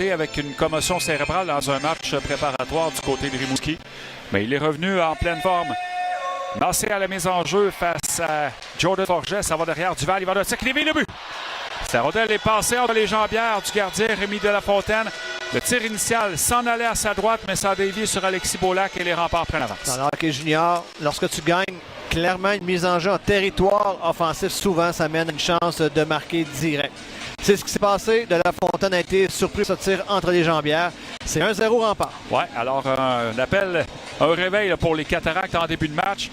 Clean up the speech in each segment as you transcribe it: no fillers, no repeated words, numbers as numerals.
absenté avec une commotion cérébrale dans un match préparatoire du côté de Rimouski. Mais il est revenu en pleine forme. Lancé à la mise en jeu face à Jordan Forget. Ça va derrière Duval. Il va de tir. Le but. La rondelle est passée entre les jambières du gardien Rémi Delafontaine. Le tir initial s'en allait à sa droite, mais ça a dévié sur Alexis Beaulac et les remparts prennent l'avance. Dans le hockey junior, lorsque tu gagnes, clairement, une mise en jeu en territoire offensif, souvent, ça mène une chance de marquer direct. C'est ce qui s'est passé. Delafontaine a été surpris de ce tir entre les jambières. C'est 1-0 rempart. Ouais, alors un appel, un réveil là, pour les Cataractes en début de match.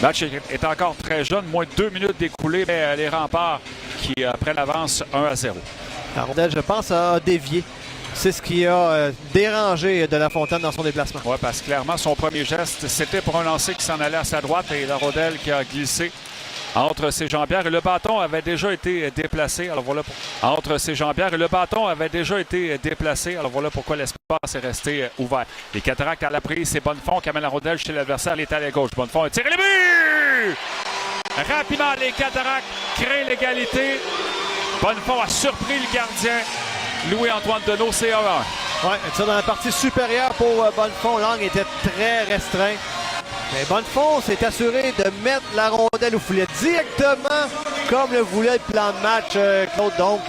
Le match est encore très jeune, moins de 2 minutes d'écoulé, mais les remparts qui prennent l'avance 1-0. La rondelle, je pense, a dévié. C'est ce qui a dérangé Delafontaine dans son déplacement. Oui, parce que clairement, son premier geste, c'était pour un lancer qui s'en allait à sa droite et la rondelle qui a glissé entre ses jambières. Et le bâton avait déjà été déplacé. Alors voilà entre ses jambières. Et le bâton avait déjà été déplacé. Alors voilà pourquoi l'espace est resté ouvert. Les Cataractes à la prise, c'est Bonnefond qui amène la rondelle chez l'adversaire. Elle est à la gauche. Bonnefond tire le but! Rapidement, les Cataractes créent l'égalité. Bonnefond a surpris le gardien. Louis-Antoine Deneau, c'est 1-1. Oui, ça dans la partie supérieure pour Bonnefond. L'angle était très restreint. Mais Bonnefond s'est assuré de mettre la rondelle au filet directement comme le voulait le plan de match, Claude. Donc,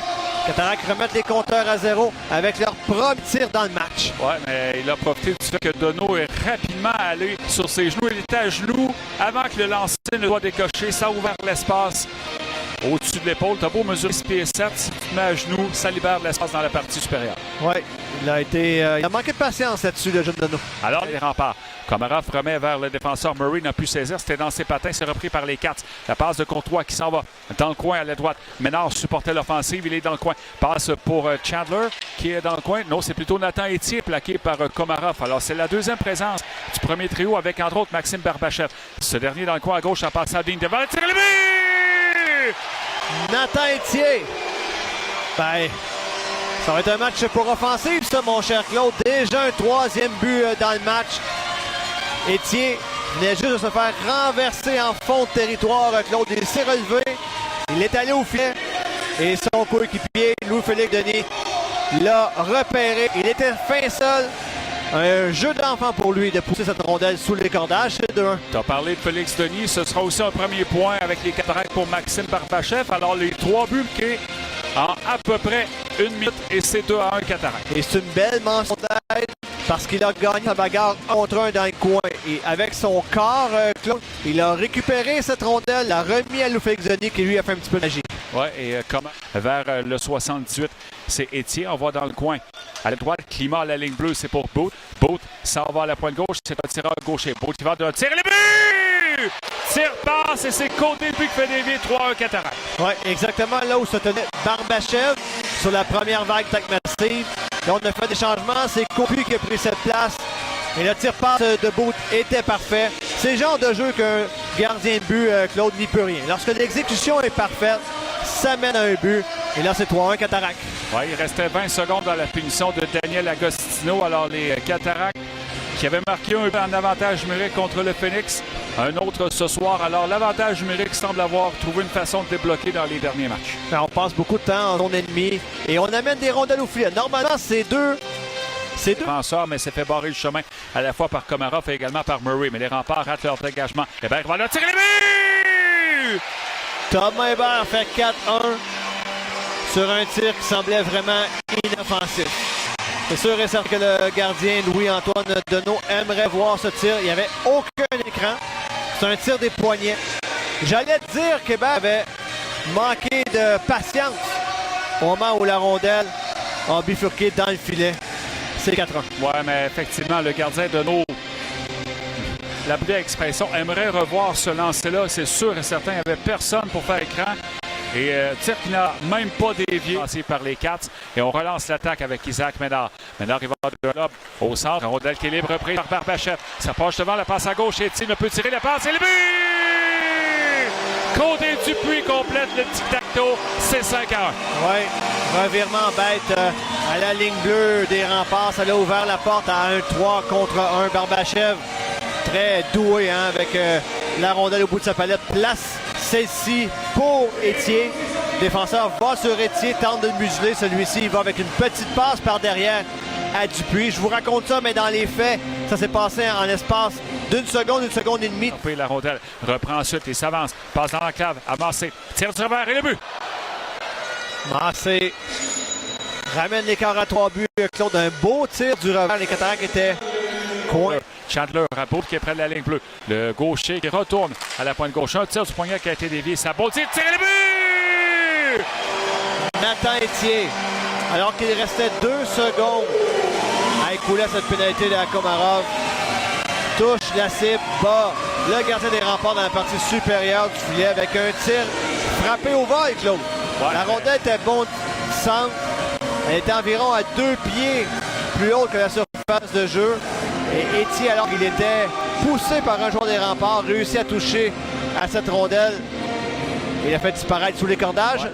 Cataractes remettent les compteurs à 0 avec leur premier tir dans le match. Oui, mais il a profité du fait que Deneau est rapidement allé sur ses genoux. Il était à genoux avant que le lancer ne soit décoché. Ça a ouvert l'espace au-dessus de l'épaule. T'as beau mesurer 6 pieds 7, si tu te mets à genoux, ça libère de l'espace dans la partie supérieure. Oui, il a manqué de patience là-dessus, le jeune Deneau. Alors, les remparts. Komarov remet vers le défenseur. Murray n'a pu saisir. C'était dans ses patins. C'est repris par les Cats. La passe de Courtois qui s'en va dans le coin à la droite. Ménard supportait l'offensive. Il est dans le coin. Passe pour Chandler qui est dans le coin. Non, c'est plutôt Nathan Etier plaqué par Komarov. Alors, c'est la deuxième présence du premier trio avec, entre autres, Maxime Barbachev. Ce dernier dans le coin à gauche en passant à ligne devant. Le tir le but! Nathan Etier. Ben, ça va être un match pour offensive, ça, mon cher Claude. Déjà un troisième but dans le match. Etier venait juste de se faire renverser en fond de territoire. Claude, il s'est relevé. Il est allé au filet. Et son coéquipier, Louis-Félix Denis, l'a repéré. Il était fin seul. Un jeu d'enfant pour lui de pousser cette rondelle sous les cordages. C'est 2-1. Tu as parlé de Félix Denis. Ce sera aussi un premier point avec les Cataractes pour Maxime Barbachev. Alors, les 3 buts marqués en à peu près 1 minute et c'est 2-1 Cataractes. Et c'est une belle mention d'aide parce qu'il a gagné sa bagarre 1 contre 1 dans le coin. Et avec son corps, Claude, il a récupéré cette rondelle, l'a remis à Louis-Félix Denis qui lui a fait un petit peu de magie. Oui, et comme vers le 78, c'est Etier. On va dans le coin. À la droite, Climat à la ligne bleue, c'est pour Boot. Boot s'en va à la pointe gauche, c'est un tireur gaucher. Boot qui va de tir le but! Tire, passe et c'est côté but qui fait dévier 3-1 Cataractes. Oui, exactement là où se tenait Barbachev sur la première vague tac massive. Là, on a fait des changements. C'est Copu qui a pris cette place. Et le tir-passe de Boot était parfait. C'est le genre de jeu qu'un gardien de but, Claude, n'y peut rien. Lorsque l'exécution est parfaite, ça mène à un but. Et là, c'est 3-1 Cataractes. Oui, il restait 20 secondes dans la punition de Daniel Agostino. Alors, les Cataractes qui avaient marqué un but en avantage numérique contre le Phoenix. Un autre ce soir. Alors, l'avantage numérique semble avoir trouvé une façon de débloquer dans les derniers matchs. On passe beaucoup de temps en zone ennemie et on amène des rondelles au filet. Normalement, c'est deux défenseurs, mais c'est fait barrer le chemin à la fois par Komarov et également par Murray. Mais les remparts ratent leur dégagement. Hébert va le tirer le but! Thomas Hébert fait 4-1 sur un tir qui semblait vraiment inoffensif. C'est sûr et certain que le gardien Louis-Antoine Deneau aimerait voir ce tir. Il n'y avait aucun écran. C'est un tir des poignets. J'allais te dire qu'Hébert avait manqué de patience au moment où la rondelle a bifurqué dans le filet. C'est 4-1. Oui, mais effectivement, le gardien Deneau, la belle expression, aimerait revoir ce lancer-là. C'est sûr et certain, il n'y avait personne pour faire écran. Et tir qui n'a même pas dévié par les Cats. Et on relance l'attaque avec Isaac Ménard. Ménard, il va de là au centre. Rondelle qui est libre, reprise par Barbachev. Ça passe devant, la passe à gauche. Etier ne peut tirer la passe. Et le but! Côté Dupuis complète le tic-tac-toe. C'est 5-1. Oui, revirement bête à la ligne bleue des remparts. Ça a ouvert la porte à 1-3 contre 1. Barbachev, très doué avec la rondelle au bout de sa palette. Place celle-ci pour Etier. défenseur va sur Étier, tente de le museler. Celui-ci, il va avec une petite passe par derrière à Dupuis. Je vous raconte ça, mais dans les faits, ça s'est passé en l'espace d'une seconde et demie. La rondelle reprend ensuite et s'avance. Passe dans la cave, avancé, tire du revers et le but. Massé ramène l'écart à 3 buts. Claude, un beau tir du revers. Les Cataractes étaient coin. Chandler, Rabault qui est près de la ligne bleue. Le gaucher qui retourne à la pointe gauche. Un tir du poignet qui a été dévié. Ça beau tir, tire et le but! Nathan Étier, alors qu'il restait 2 secondes à écouler cette pénalité de Komarov, touche la cible, bat le gardien des remparts dans la partie supérieure du filet avec un tir frappé au vol, Claude. Ouais. La rondelle était bon centre. Elle était environ à 2 pieds plus haute que la surface de jeu. Et Étier, alors qu'il était poussé par un joueur des remparts, réussit à toucher à cette rondelle. Il a fait disparaître sous les cordages. Ouais.